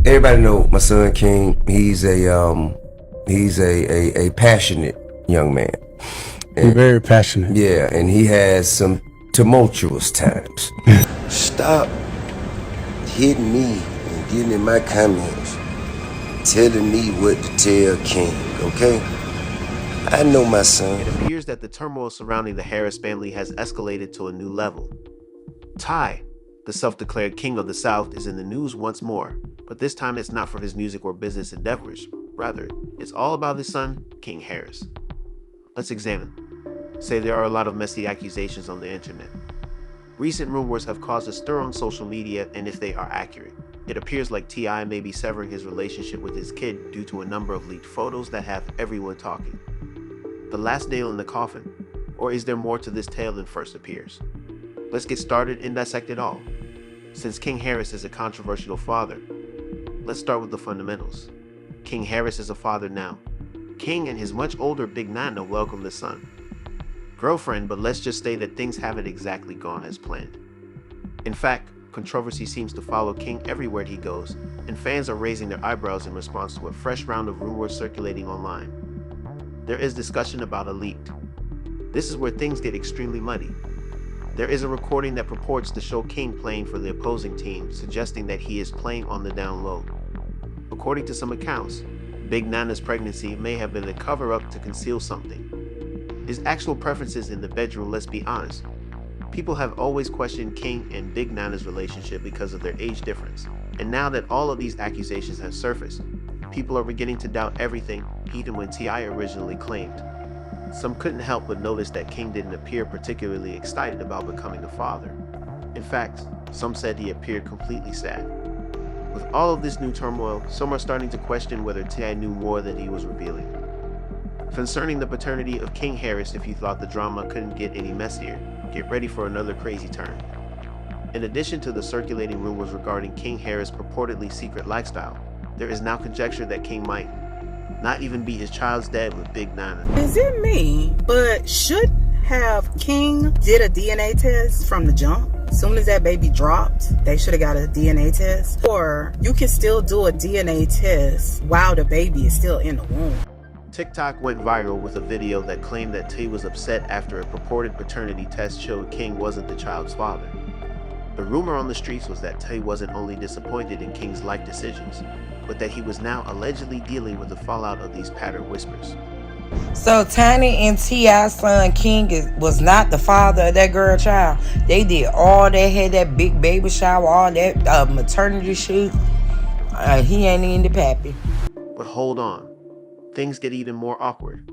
Everybody know my son King. He's a passionate young man. And, very passionate. Yeah, and he has some tumultuous times. Stop hitting me and getting in my comments, telling me what to tell King, okay? I know my son. It appears that the turmoil surrounding the Harris family has escalated to a new level. Ty, the self-declared king of the South, is in the news once more, but this time it's not for his music or business endeavors. Rather, it's all about his son, King Harris. Let's examine. Say there are a lot of messy accusations on the internet. Recent rumors have caused a stir on social media, and if they are accurate, it appears like T.I. may be severing his relationship with his kid due to a number of leaked photos that have everyone talking. The last nail in the coffin, or is there more to this tale than first appears? Let's get started and dissect it all. Since King Harris is a controversial father, let's start with the fundamentals. King Harris is a father now. King and his much older Big Nana welcome the son. Girlfriend, but let's just say that things haven't exactly gone as planned. In fact, controversy seems to follow King everywhere he goes, and fans are raising their eyebrows in response to a fresh round of rumors circulating online. There is discussion about a leak. This is where things get extremely muddy. There is a recording that purports to show King playing for the opposing team, suggesting that he is playing on the down low. According to some accounts, Big Nana's pregnancy may have been a cover-up to conceal something. His actual preferences in the bedroom, let's be honest. People have always questioned King and Big Nana's relationship because of their age difference, and now that all of these accusations have surfaced, people are beginning to doubt everything, even when T.I. originally claimed. Some couldn't help but notice that King didn't appear particularly excited about becoming a father. In fact, some said he appeared completely sad. With all of this new turmoil, some are starting to question whether T.I. knew more than he was revealing. Concerning the paternity of King Harris, if you thought the drama couldn't get any messier, get ready for another crazy turn. In addition to the circulating rumors regarding King Harris' purportedly secret lifestyle, there is now conjecture that King might not even be his child's dad with Big Nana. Is it me? But should have King did a DNA test from the jump? As soon as that baby dropped, they should have got a DNA test. Or you can still do a DNA test while the baby is still in the womb. TikTok went viral with a video that claimed that T was upset after a purported paternity test showed King wasn't the child's father. The rumor on the streets was that T wasn't only disappointed in King's life decisions, but that he was now allegedly dealing with the fallout of these pattern whispers. So Tiny and T.I.'s son King was not the father of that girl child. They did all that, had that big baby shower, all that maternity shoot. He ain't even the pappy. But hold on. Things get even more awkward.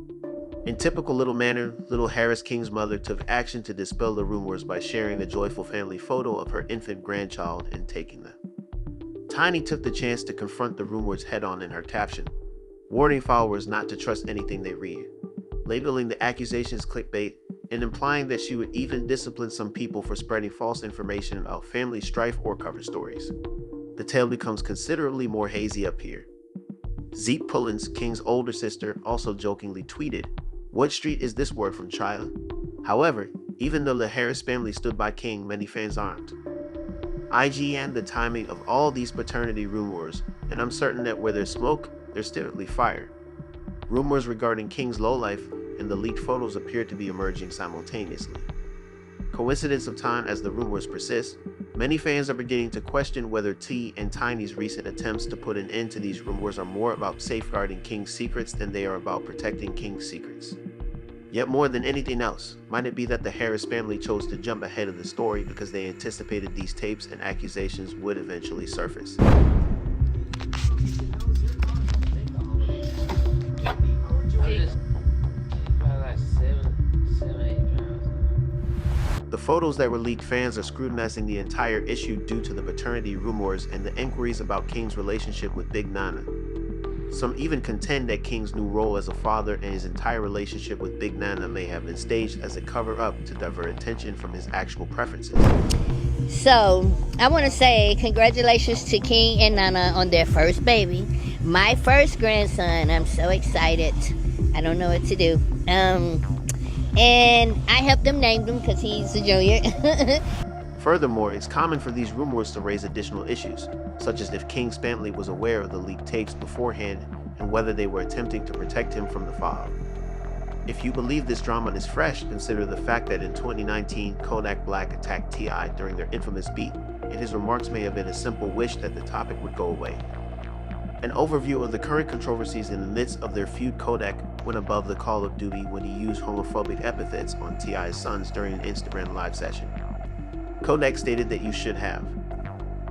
In typical little manner, little Harris King's mother took action to dispel the rumors by sharing a joyful family photo of her infant grandchild and taking them. Tiny took the chance to confront the rumors head-on in her caption, warning followers not to trust anything they read, labeling the accusations clickbait, and implying that she would even discipline some people for spreading false information about family strife or cover stories. The tale becomes considerably more hazy up here. Zeep Pullins, King's older sister, also jokingly tweeted, "What street is this word from, child?" However, even though the Harris family stood by King, many fans aren't. IGN the timing of all these paternity rumors, and I'm certain that where there's smoke, there's typically fire. Rumors regarding King's lowlife and the leaked photos appear to be emerging simultaneously. Coincidence of time as the rumors persist, many fans are beginning to question whether T and Tiny's recent attempts to put an end to these rumors are more about safeguarding King's secrets than they are about protecting King's secrets. Yet more than anything else, might it be that the Harris family chose to jump ahead of the story because they anticipated these tapes and accusations would eventually surface? The photos that were leaked, fans are scrutinizing the entire issue due to the paternity rumors and the inquiries about King's relationship with Big Nana. Some even contend that King's new role as a father and his entire relationship with Big Nana may have been staged as a cover-up to divert attention from his actual preferences. So, I want to say congratulations to King and Nana on their first baby. My first grandson. I'm so excited. I don't know what to do. And I helped them name him because he's a junior. Furthermore, it's common for these rumors to raise additional issues, such as if King's family was aware of the leaked tapes beforehand and whether they were attempting to protect him from the fallout. If you believe this drama is fresh, consider the fact that in 2019, Kodak Black attacked T.I. during their infamous beat, and his remarks may have been a simple wish that the topic would go away. An overview of the current controversies in the midst of their feud. Kodak went above the call of duty when he used homophobic epithets on T.I.'s sons during an Instagram live session. Kodak stated that you should have.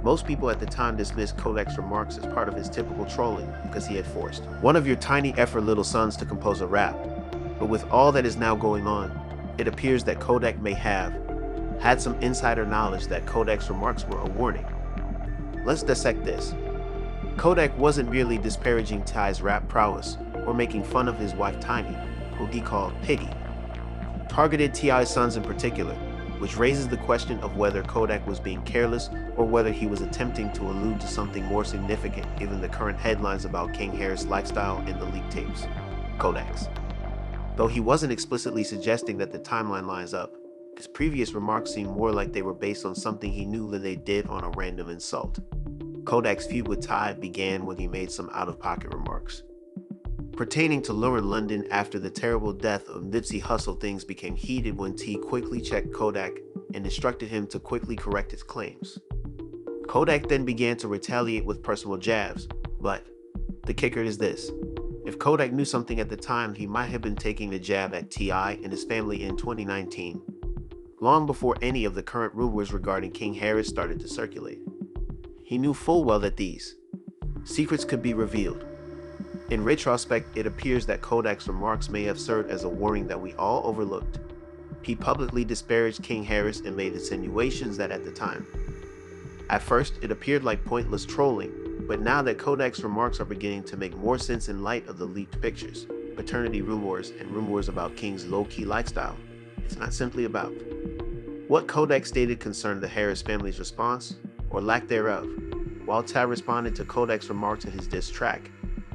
Most people at the time dismissed Kodak's remarks as part of his typical trolling because he had forced one of your tiny effort little sons to compose a rap. But with all that is now going on, it appears that Kodak may have had some insider knowledge that Kodak's remarks were a warning. Let's dissect this. Kodak wasn't merely disparaging T.I.'s rap prowess or making fun of his wife Tiny, who he called Piggy. Targeted T.I.'s sons in particular, which raises the question of whether Kodak was being careless or whether he was attempting to allude to something more significant given the current headlines about King Harris' lifestyle and the leaked tapes. Kodak's. Though he wasn't explicitly suggesting that the timeline lines up, his previous remarks seem more like they were based on something he knew than they did on a random insult. Kodak's feud with Ty began when he made some out-of-pocket remarks. Pertaining to Lauren London after the terrible death of Nipsey Hussle, things became heated when T quickly checked Kodak and instructed him to quickly correct his claims. Kodak then began to retaliate with personal jabs, but the kicker is this. If Kodak knew something at the time, he might have been taking a jab at T.I. and his family in 2019, long before any of the current rumors regarding King Harris started to circulate. He knew full well that these secrets could be revealed. In retrospect, it appears that Kodak's remarks may have served as a warning that we all overlooked. He publicly disparaged King Harris and made insinuations that at the time. At first, it appeared like pointless trolling, but now that Kodak's remarks are beginning to make more sense in light of the leaked pictures, paternity rumors, and rumors about King's low-key lifestyle, it's not simply about what Kodak stated concerned the Harris family's response, or lack thereof. While Ty responded to Kodak's remarks in his diss track,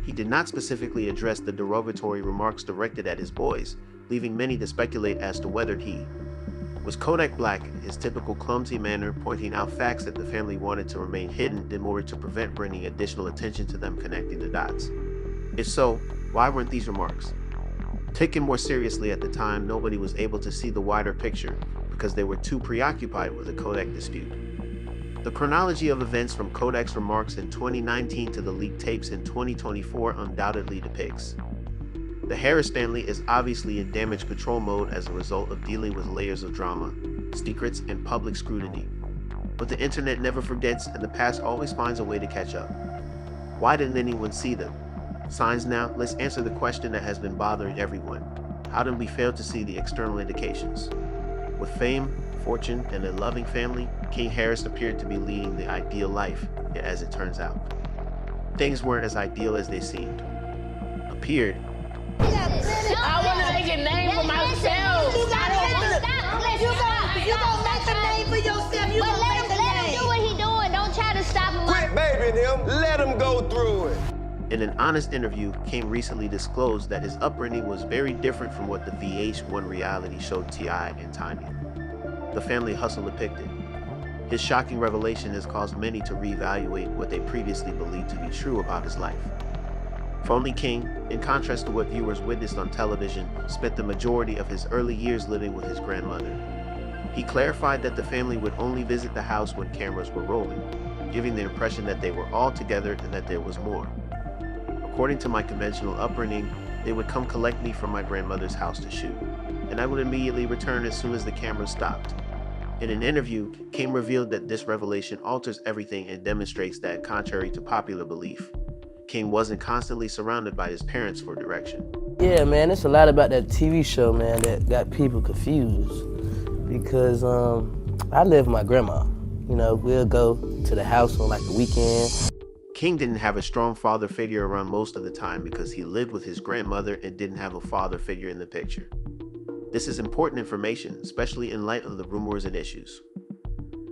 he did not specifically address the derogatory remarks directed at his boys, leaving many to speculate as to whether he was Kodak Black in his typical clumsy manner, pointing out facts that the family wanted to remain hidden in order to prevent bringing additional attention to them connecting the dots. If so, why weren't these remarks taken more seriously at the time? Nobody was able to see the wider picture because they were too preoccupied with the Kodak dispute. The chronology of events from Kodak's remarks in 2019 to the leaked tapes in 2024 undoubtedly depicts the Harris family is obviously in damage control mode as a result of dealing with layers of drama, secrets, and public scrutiny. But the internet never forgets, and the past always finds a way to catch up. Why didn't anyone see them? Signs now, let's answer the question that has been bothering everyone. How did we fail to see the external indications? With fame, fortune, and a loving family, King Harris appeared to be leading the ideal life, yet as it turns out, things weren't as ideal as they seemed. Appeared. I want to make a name for myself. You gonna make a name for yourself. You gonna make a name. Let him do what he doing. Don't try to stop him. Quit babying him. Let him go through it. In an honest interview, King recently disclosed that his upbringing was very different from what the VH1 reality show T.I. and Tiny, the family hustle, depicted. His shocking revelation has caused many to reevaluate what they previously believed to be true about his life. For only King, in contrast to what viewers witnessed on television, spent the majority of his early years living with his grandmother. He clarified that the family would only visit the house when cameras were rolling, giving the impression that they were all together and that there was more. According to my conventional upbringing, they would come collect me from my grandmother's house to shoot, and I would immediately return as soon as the camera stopped. In an interview, King revealed that this revelation alters everything and demonstrates that, contrary to popular belief, King wasn't constantly surrounded by his parents for direction. Yeah, man, it's a lot about that TV show, man, that got people confused. Because I live with my grandma. You know, we'll go to the house on like the weekend. King didn't have a strong father figure around most of the time because he lived with his grandmother and didn't have a father figure in the picture. This is important information, especially in light of the rumors and issues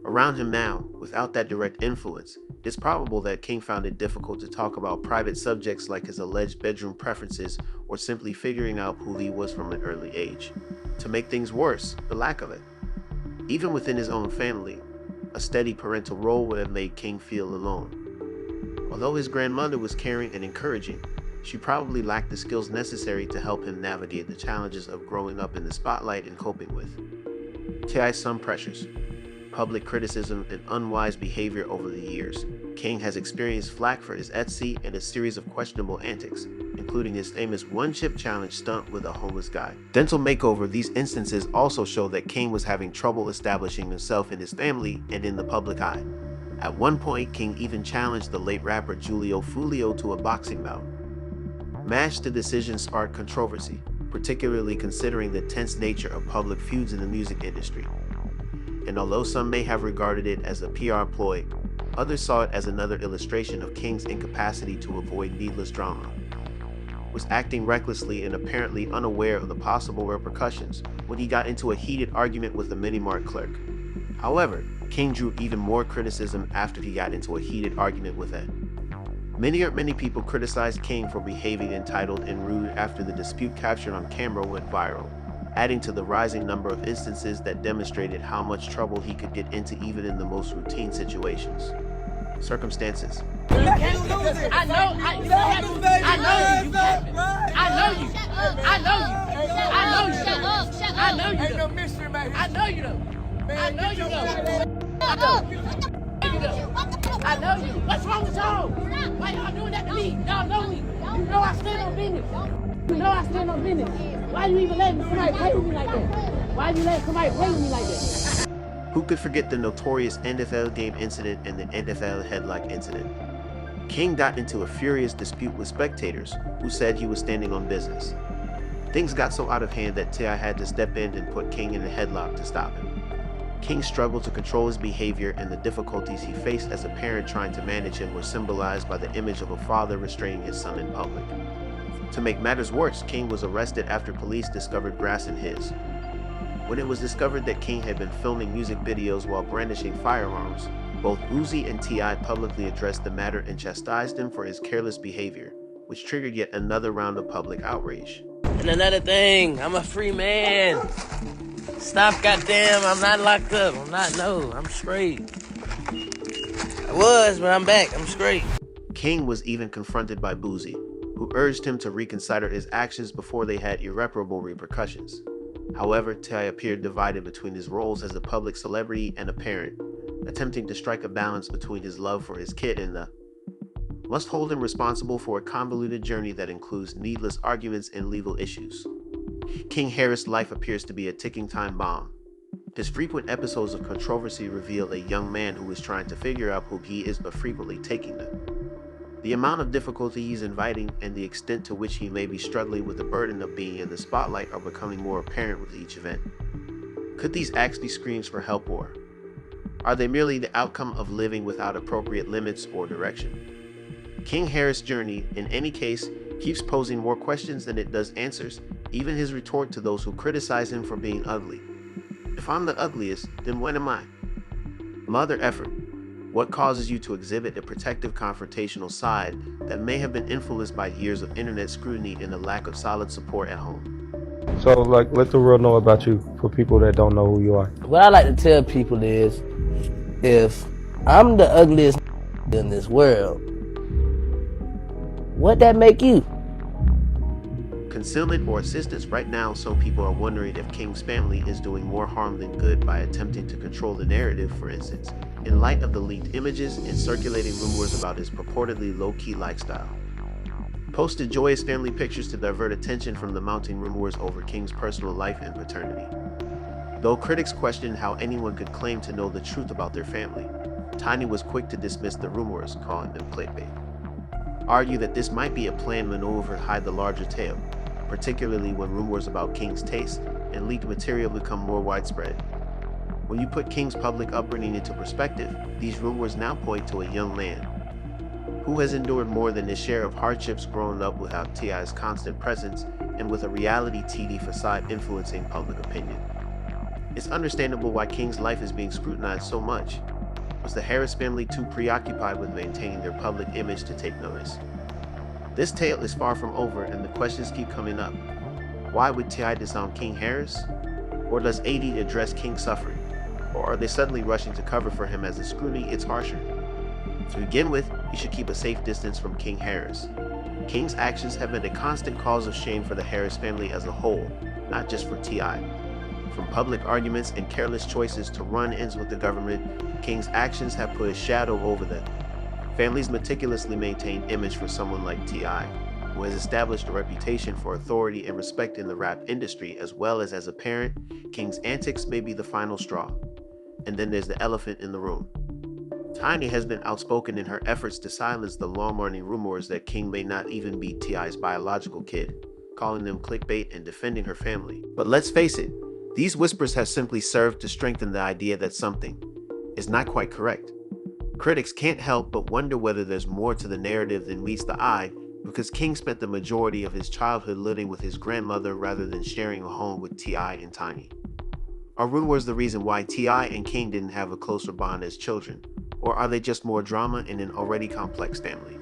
around him now. Without that direct influence, it's probable that King found it difficult to talk about private subjects like his alleged bedroom preferences or simply figuring out who he was from an early age. To make things worse, the lack of it. Even within his own family, A steady parental role would have made King feel alone. Although his grandmother was caring and encouraging, she probably lacked the skills necessary to help him navigate the challenges of growing up in the spotlight and coping with T.I.'s some pressures, public criticism, and unwise behavior over the years. King has experienced flack for his Etsy and a series of questionable antics, including his famous one-chip challenge stunt with a homeless guy. Dental makeover, these instances also show that King was having trouble establishing himself in his family and in the public eye. At one point, King even challenged the late rapper Julio Fulio to a boxing bout. The decision sparked controversy, particularly considering the tense nature of public feuds in the music industry. And although some may have regarded it as a PR ploy, others saw it as another illustration of King's incapacity to avoid needless drama. Was acting recklessly and apparently unaware of the possible repercussions when he got into a heated argument with a mini-mart clerk. However, King drew even more criticism after he got into a heated argument with Ed. Many people criticized King for behaving entitled and rude after the dispute captured on camera went viral, adding to the rising number of instances that demonstrated how much trouble he could get into even in the most routine situations. Circumstances. I know you. I know you. Ain't no mystery, man. I know you though. I know you though. I know you. What's wrong with y'all? Why y'all doing that to me? Y'all know me. You know I stand on business. You know I stand on business. Why you even letting somebody play with me like that? Why you letting somebody play with me like that? Who could forget the notorious NFL game incident and the NFL headlock incident? King got into a furious dispute with spectators who said he was standing on business. Things got so out of hand that T.I. had to step in and put King in a headlock to stop him. King struggled to control his behavior, and the difficulties he faced as a parent trying to manage him were symbolized by the image of a father restraining his son in public. To make matters worse, King was arrested after police discovered grass in his. When it was discovered that King had been filming music videos while brandishing firearms, both Uzi and T.I. publicly addressed the matter and chastised him for his careless behavior, which triggered yet another round of public outrage. And another thing, I'm a free man. Stop, goddamn, I'm not locked up. I'm straight. I was, but I'm back, I'm straight. King was even confronted by Boozy, who urged him to reconsider his actions before they had irreparable repercussions. However, T.I. appeared divided between his roles as a public celebrity and a parent, attempting to strike a balance between his love for his kid and the must hold him responsible for a convoluted journey that includes needless arguments and legal issues. King Harris' life appears to be a ticking time bomb. His frequent episodes of controversy reveal a young man who is trying to figure out who he is but frequently taking them. The amount of difficulty he's inviting and the extent to which he may be struggling with the burden of being in the spotlight are becoming more apparent with each event. Could these acts be screams for help, or are they merely the outcome of living without appropriate limits or direction? King Harris' journey, in any case, keeps posing more questions than it does answers, even his retort to those who criticize him for being ugly. If I'm the ugliest, then what am I? Mother effort. What causes you to exhibit a protective confrontational side that may have been influenced by years of internet scrutiny and a lack of solid support at home? So, let the world know about you for people that don't know who you are. What I like to tell people is, if I'm the ugliest in this world, what that make you? Concealment or assistance. Right now, some people are wondering if King's family is doing more harm than good by attempting to control the narrative, for instance, in light of the leaked images and circulating rumors about his purportedly low-key lifestyle. Posted joyous family pictures to divert attention from the mounting rumors over King's personal life and paternity. Though critics questioned how anyone could claim to know the truth about their family, Tiny was quick to dismiss the rumors, calling them clickbait. Argue that this might be a planned maneuver to hide the larger tale, particularly when rumors about King's taste and leaked material become more widespread. When you put King's public upbringing into perspective, these rumors now point to a young man who has endured more than his share of hardships growing up without T.I.'s constant presence and with a reality TV facade influencing public opinion. It's understandable why King's life is being scrutinized so much. Was the Harris family too preoccupied with maintaining their public image to take notice? This tale is far from over, and the questions keep coming up. Why would T.I. disown King Harris? Or does AD address King's suffering? Or are they suddenly rushing to cover for him as the scrutiny gets harsher? To begin with, you should keep a safe distance from King Harris. King's actions have been a constant cause of shame for the Harris family as a whole, not just for T.I. From public arguments and careless choices to run-ins with the government, King's actions have put a shadow over them. Families meticulously maintain image for someone like T.I., who has established a reputation for authority and respect in the rap industry, as well as a parent. King's antics may be the final straw. And then there's the elephant in the room. Tiny has been outspoken in her efforts to silence the long-running rumors that King may not even be T.I.'s biological kid, calling them clickbait and defending her family. But let's face it, these whispers have simply served to strengthen the idea that something is not quite correct. Critics can't help but wonder whether there's more to the narrative than meets the eye, because King spent the majority of his childhood living with his grandmother rather than sharing a home with T.I. and Tiny. Are rumors the reason why T.I. and King didn't have a closer bond as children, or are they just more drama in an already complex family?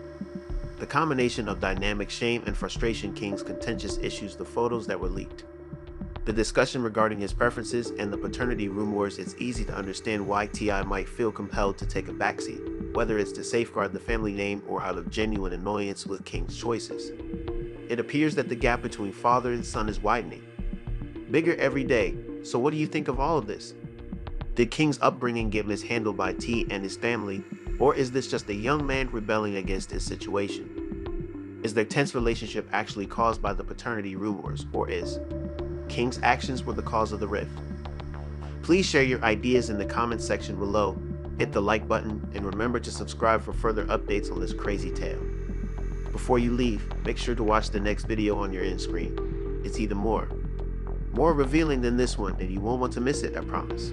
The combination of dynamic shame and frustration King's contentious issues, the photos that were leaked, the discussion regarding his preferences, and the paternity rumors, it's easy to understand why T.I. might feel compelled to take a backseat, whether it's to safeguard the family name or out of genuine annoyance with King's choices. It appears that the gap between father and son is widening, bigger every day. So what do you think of all of this? Did King's upbringing get mishandled by T and his family, or is this just a young man rebelling against his situation? Is their tense relationship actually caused by the paternity rumors, or is King's actions were the cause of the rift? Please share your ideas in the comments section below, hit the like button, and remember to subscribe for further updates on this crazy tale. Before you leave, make sure to watch the next video on your end screen. It's either more revealing than this one, and you won't want to miss it, I promise.